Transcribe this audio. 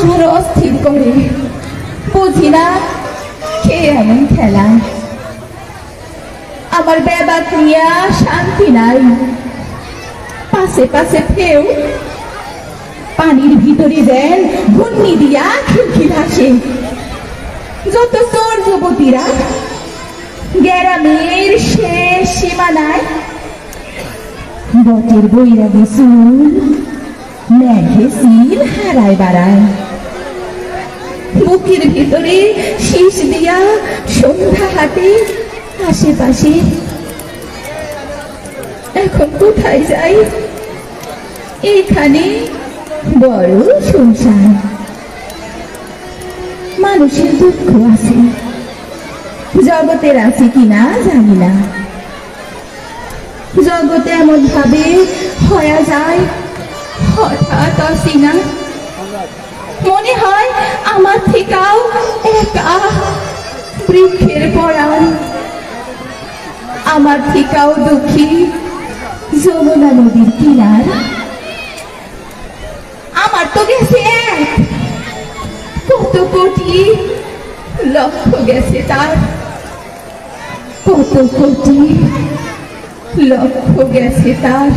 আমার অস্থির করে। বুঝি না কে এমন খেলা। আমার বেবা ক্রিয়া শান্তি নাই। পাশে পাশে ফেউ, পানির ভিতরে দেন ঘূর্ণি দিয়া খিলখি ভাসে। যত চোর যুবতীরা গ্রামের শেষ সীমানায় বটের বৈরাগী চুল মেঘে সিল হারায় বাড়ায়। বুকের ভিতরে শীষ দিয়া সন্ধ্যা হাতে আশেপাশে। এখন কোথায় যাই? এখানে বড় সংসার। মানুষের দুঃখ আছে, জগতের আছে কিনা জানি না। জগতে এমন ভাবে হয়ে যায় হঠাৎ অসিনা। মনে হয় আমার থেকেও একা বৃক্ষের পরাণ, আমার থেকেও দুঃখী যমুনা নদীর কিনার। আমার তো গেছে এক, কত কোটি লক্ষ গেছে তার, কত কোটি লক্ষ গেছে তার।